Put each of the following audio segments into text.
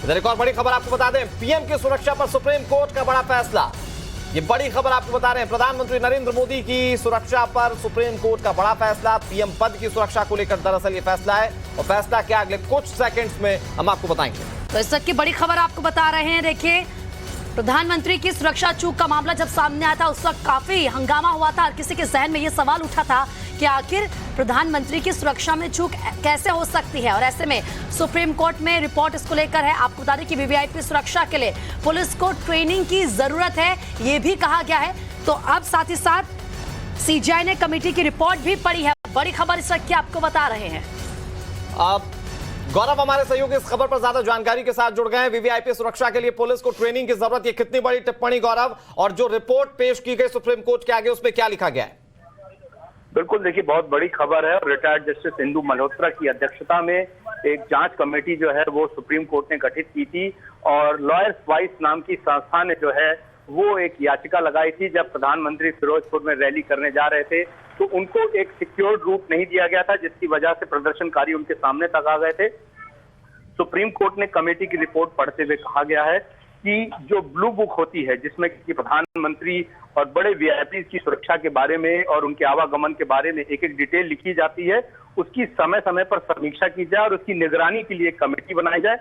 इधर एक और बड़ी खबर आपको बता दें, पीएम की सुरक्षा पर सुप्रीम कोर्ट का बड़ा फैसला। ये बड़ी खबर आपको बता रहे हैं, प्रधानमंत्री नरेंद्र मोदी की सुरक्षा पर सुप्रीम कोर्ट का बड़ा फैसला। पीएम पद की सुरक्षा को लेकर दरअसल ये फैसला है, और फैसला क्या अगले कुछ सेकंड्स में हम आपको बताएंगे। तो इस वक्त की बड़ी खबर आपको बता रहे हैं। देखिए, प्रधानमंत्री की सुरक्षा चूक का मामला जब सामने आया था उस वक्त काफी हंगामा हुआ था और किसी के जहन में ये सवाल उठा था कि आखिर प्रधानमंत्री की सुरक्षा में चूक कैसे हो सकती है। और ऐसे में सुप्रीम कोर्ट में रिपोर्ट इसको लेकर है। आपको बता दें कि वीवीआईपी सुरक्षा के लिए पुलिस को ट्रेनिंग की जरूरत है, ये भी कहा गया है। तो अब साथ ही साथ सीजीआई ने कमेटी की रिपोर्ट भी पढ़ी है। बड़ी खबर इस वक्त की आपको बता रहे हैं। गौरव हमारे सहयोगी इस खबर पर ज्यादा जानकारी के साथ जुड़ गए हैं। वीवीआईपी सुरक्षा के लिए पुलिस को ट्रेनिंग की जरूरत, ये कितनी बड़ी टिप्पणी गौरव, और जो रिपोर्ट पेश की गई सुप्रीम कोर्ट के आगे उसमें क्या लिखा गया है? बिल्कुल, देखिए बहुत बड़ी खबर है। और रिटायर्ड जस्टिस इंदु मल्होत्रा की अध्यक्षता में एक जांच कमेटी जो है वो सुप्रीम कोर्ट ने गठित की थी, और लॉयर्स वॉइस नाम की संस्था ने जो है वो एक याचिका लगाई थी। जब प्रधानमंत्री फिरोजपुर में रैली करने जा रहे थे तो उनको एक सिक्योर्ड रूट नहीं दिया गया था, जिसकी वजह से प्रदर्शनकारी उनके सामने तक आ गए थे। सुप्रीम कोर्ट ने कमेटी की रिपोर्ट पढ़ते हुए कहा गया है कि जो ब्लू बुक होती है, जिसमें कि प्रधानमंत्री और बड़े वीआईपी की सुरक्षा के बारे में और उनके आवागमन के बारे में एक एक डिटेल लिखी जाती है, उसकी समय समय पर समीक्षा की जाए और उसकी निगरानी के लिए कमेटी बनाई जाए।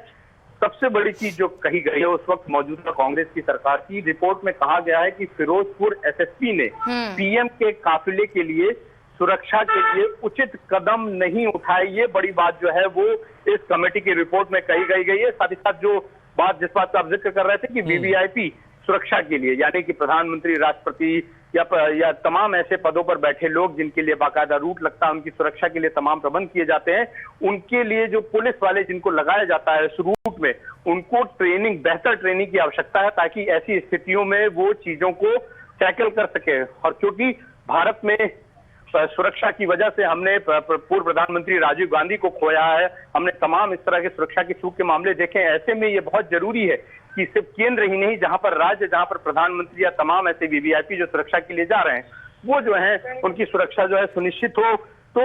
सबसे बड़ी चीज जो कही गई है उस वक्त मौजूदा कांग्रेस की सरकार की रिपोर्ट में कहा गया है कि फिरोजपुर एसएसपी ने पीएम के काफिले के लिए सुरक्षा के लिए उचित कदम नहीं उठाए। ये बड़ी बात जो है वो इस कमेटी की रिपोर्ट में कही गई है। साथ ही साथ जो बात जिस बात का आप जिक्र कर रहे थे कि वीवीआईपी सुरक्षा के लिए, यानी कि प्रधानमंत्री, राष्ट्रपति या तमाम ऐसे पदों पर बैठे लोग जिनके लिए बाकायदा रूट लगता है, उनकी सुरक्षा के लिए तमाम प्रबंध किए जाते हैं, उनके लिए जो पुलिस वाले जिनको लगाया जाता है उस रूट में, उनको ट्रेनिंग, बेहतर ट्रेनिंग की आवश्यकता है ताकि ऐसी स्थितियों में वो चीजों को टैकल कर सके। और क्योंकि भारत में सुरक्षा की वजह से हमने पूर्व प्रधानमंत्री राजीव गांधी को खोया है, हमने तमाम इस तरह के सुरक्षा की चूक के मामले देखे हैं। ऐसे में ये बहुत जरूरी है कि सिर्फ केंद्र ही नहीं, जहां पर राज्य, जहां पर प्रधानमंत्री या तमाम ऐसे वीवीआईपी जो सुरक्षा के लिए जा रहे हैं, वो जो है उनकी सुरक्षा जो है सुनिश्चित हो। तो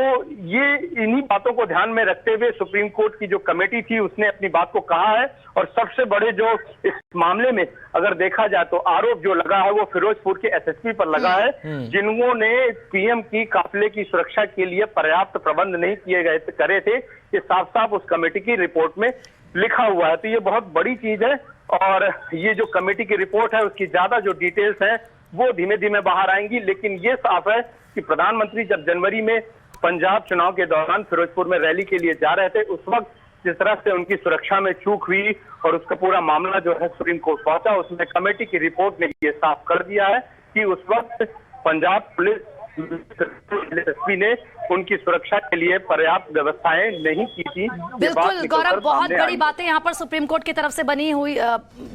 ये इन्हीं बातों को ध्यान में रखते हुए सुप्रीम कोर्ट की जो कमेटी थी उसने अपनी बात को कहा है। और सबसे बड़े जो इस मामले में अगर देखा जाए तो आरोप जो लगा है वो फिरोजपुर के एसएसपी पर लगा है, जिन्होंने पीएम की काफिले की सुरक्षा के लिए पर्याप्त प्रबंध नहीं किए करे थे। ये साफ साफ उस कमेटी की रिपोर्ट में लिखा हुआ है। तो ये बहुत बड़ी चीज है, और ये जो कमेटी की रिपोर्ट है उसकी ज्यादा जो डिटेल्स हैं वो धीमे धीमे बाहर आएंगी। लेकिन ये साफ है कि प्रधानमंत्री जब जनवरी में पंजाब चुनाव के दौरान फिरोजपुर में रैली के लिए जा रहे थे, उस वक्त जिस तरह से उनकी सुरक्षा में चूक हुई और उसका पूरा मामला जो है सुप्रीम कोर्ट पहुंचा, उसमें कमेटी की रिपोर्ट ने ये साफ कर दिया है कि उस वक्त पंजाब पुलिस एसएसपी ने उनकी सुरक्षा के लिए पर्याप्त व्यवस्थाएं नहीं की थी। बिल्कुल गौरव, बहुत बड़ी बातें यहाँ पर सुप्रीम कोर्ट की तरफ से बनी हुई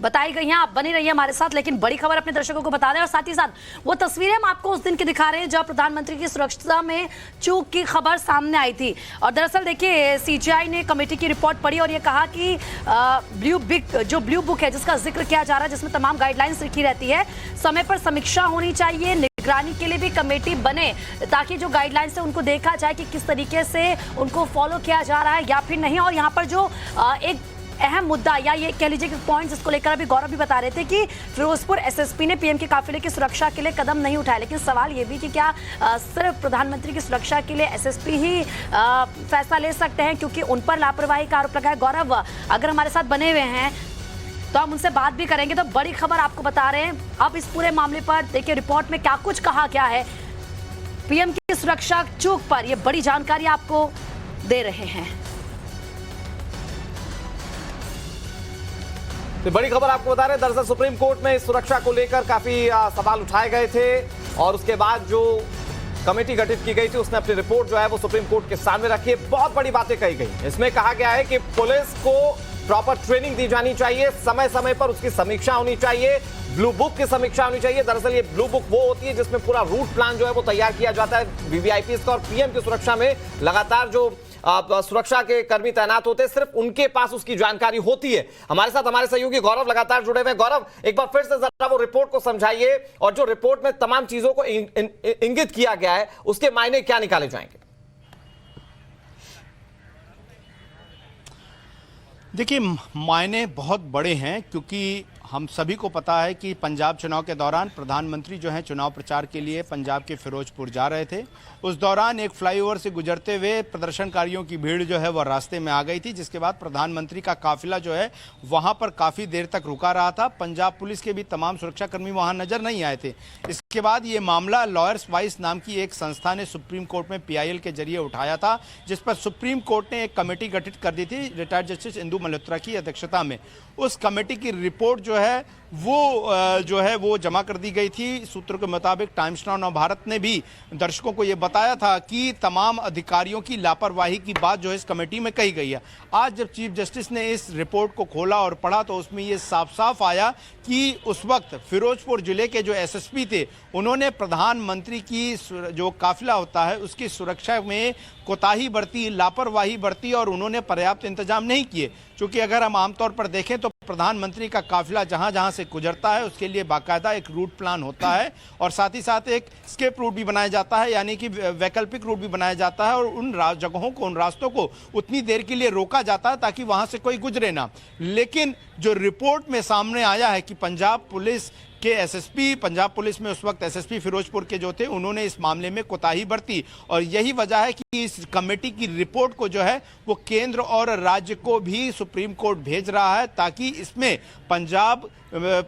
बताई गई हैं। आप बनी रहिए हमारे साथ, लेकिन बड़ी खबर अपने दर्शकों को बता दें, और साथ ही साथ वो तस्वीरें हम आपको उस दिन की दिखा रहे हैं जब प्रधानमंत्री की सुरक्षा में चूक की खबर सामने आई थी। और दरअसल देखिए, सीजीआई ने कमेटी की रिपोर्ट पढ़ी और ये कहा कि ब्लू बुक है जिसका जिक्र किया जा रहा है, जिसमें तमाम गाइडलाइंस लिखी रहती है, समय पर समीक्षा होनी चाहिए, निगरानी के लिए भी कमेटी बने ताकि जो गाइडलाइंस है उनको देखा जाए कि किस तरीके से उनको फॉलो किया जा रहा है या फिर नहीं। और यहाँ पर जो एक अहम मुद्दा या ये कह लीजिए कि पॉइंट जिसको लेकर अभी गौरव भी बता रहे थे कि फिरोजपुर एसएसपी ने पीएम के काफिले की सुरक्षा के लिए कदम नहीं उठाया, लेकिन सवाल ये भी कि क्या सिर्फ प्रधानमंत्री की सुरक्षा के लिए एसएसपी ही फैसला ले सकते हैं, क्योंकि उन पर लापरवाही का आरोप लगा है। गौरव अगर हमारे साथ बने हुए हैं तो हम उनसे बात भी करेंगे। तो बड़ी खबर आपको बता रहे हैं अब इस पूरे मामले पर। देखिए रिपोर्ट में क्या कुछ कहा गया है, पीएम की सुरक्षा चूक पर ये बड़ी जानकारी आपको दे रहे हैं। तो बड़ी खबर आपको बता रहे हैं, दरअसल सुप्रीम कोर्ट में इस सुरक्षा को लेकर काफी सवाल उठाए गए थे, और उसके बाद जो कमेटी गठित की गई थी उसने अपनी रिपोर्ट जो है वो सुप्रीम कोर्ट के सामने रखी है। बहुत बड़ी बातें कही गई। इसमें कहा गया है कि पुलिस को प्रॉपर ट्रेनिंग दी जानी चाहिए, समय समय पर उसकी समीक्षा होनी चाहिए, ब्लू बुक की समीक्षा होनी चाहिए। दरअसल ये ब्लू बुक वो होती है जिसमें पूरा रूट प्लान जो है वो तैयार किया जाता है वीवीआईपी का, और पीएम की सुरक्षा में लगातार जो सुरक्षा के कर्मी तैनात होते हैं सिर्फ उनके पास उसकी जानकारी होती है। हमारे साथ हमारे सहयोगी गौरव लगातार जुड़े हुए हैं। गौरव, एक बार फिर से जरा वो रिपोर्ट को समझाइए, और जो रिपोर्ट में तमाम चीजों को इंगित किया गया है उसके मायने क्या निकाले जाएंगे? देखिए, मायने बहुत बड़े हैं क्योंकि हम सभी को पता है कि पंजाब चुनाव के दौरान प्रधानमंत्री जो हैं चुनाव प्रचार के लिए पंजाब के फिरोजपुर जा रहे थे। उस दौरान एक फ्लाईओवर से गुजरते हुए प्रदर्शनकारियों की भीड़ जो है वह रास्ते में आ गई थी, जिसके बाद प्रधानमंत्री का काफिला जो है वहां पर काफ़ी देर तक रुका रहा था। पंजाब पुलिस के भी तमाम सुरक्षाकर्मी वहां नजर नहीं आए थे। इसके बाद ये मामला लॉयर्स वाइस नाम की एक संस्था ने सुप्रीम कोर्ट में PIL के जरिए उठाया था, जिस पर सुप्रीम कोर्ट ने एक कमेटी गठित कर दी थी रिटायर्ड जस्टिस इंदु मल्होत्रा की अध्यक्षता में। उस कमेटी की रिपोर्ट जो है वो जमा कर दी गई थी। सूत्रों के मुताबिक टाइम्स नाउ नवभारत ने भी दर्शकों को ये बताया था कि तमाम अधिकारियों की लापरवाही की बात जो है इस कमेटी में कही गई है। आज जब चीफ जस्टिस ने इस रिपोर्ट को खोला और पढ़ा तो उसमें ये साफ साफ आया कि उस वक्त फिरोजपुर जिले के जो SSP थे उन्होंने प्रधानमंत्री की जो काफिला होता है उसकी सुरक्षा में कोताही बरती, लापरवाही बरती और उन्होंने पर्याप्त इंतजाम नहीं किए। क्योंकि अगर हम आमतौर पर देखें तो प्रधानमंत्री का काफिला जहां जहां से गुजरता है उसके लिए बाकायदा एक रूट प्लान होता है और साथ ही साथ एक स्केप रूट भी बनाया जाता है, यानी कि वैकल्पिक रूट भी बनाया जाता है और उन जगहों को, उन रास्तों को उतनी देर के लिए रोका जाता है ताकि वहां से कोई गुजरे ना। लेकिन जो रिपोर्ट में सामने आया है कि पंजाब पुलिस के SSP, पंजाब पुलिस में उस वक्त SSP फिरोजपुर के जो थे उन्होंने इस मामले में कोताही बरती और यही वजह है कि इस कमेटी की रिपोर्ट को जो है वो केंद्र और राज्य को भी सुप्रीम कोर्ट भेज रहा है ताकि इसमें पंजाब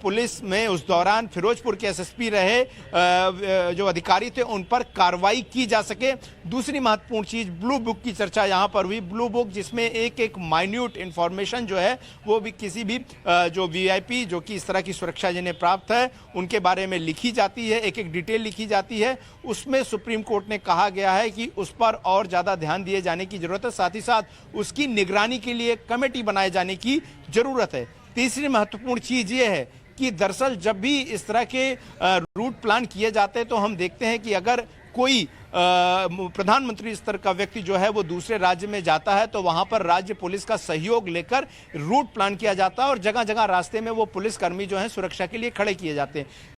पुलिस में उस दौरान फिरोजपुर के SSP रहे जो अधिकारी थे उन पर कार्रवाई की जा सके। दूसरी महत्वपूर्ण चीज ब्लू बुक की चर्चा यहाँ पर हुई। ब्लू बुक जिसमें एक माइन्यूट इंफॉर्मेशन जो है वो भी किसी भी जो VIP जो कि इस तरह की सुरक्षा जिन्हें प्राप्त है उनके बारे में लिखी जाती है, एक डिटेल लिखी जाती है। उसमें सुप्रीम कोर्ट ने कहा गया है कि उस पर और ज्यादा ध्यान दिए जाने की जरूरत है, साथ ही साथ उसकी निगरानी के लिए कमेटी बनाए जाने की जरूरत है। तीसरी महत्वपूर्ण चीज ये है कि दरअसल जब भी इस तरह के रूट प्लान किए जाते हैं तो हम देखते हैं कि अगर कोई प्रधानमंत्री स्तर का व्यक्ति जो है वो दूसरे राज्य में जाता है तो वहां पर राज्य पुलिस का सहयोग लेकर रूट प्लान किया जाता है और जगह जगह रास्ते में वो पुलिसकर्मी जो है सुरक्षा के लिए खड़े किए जाते हैं।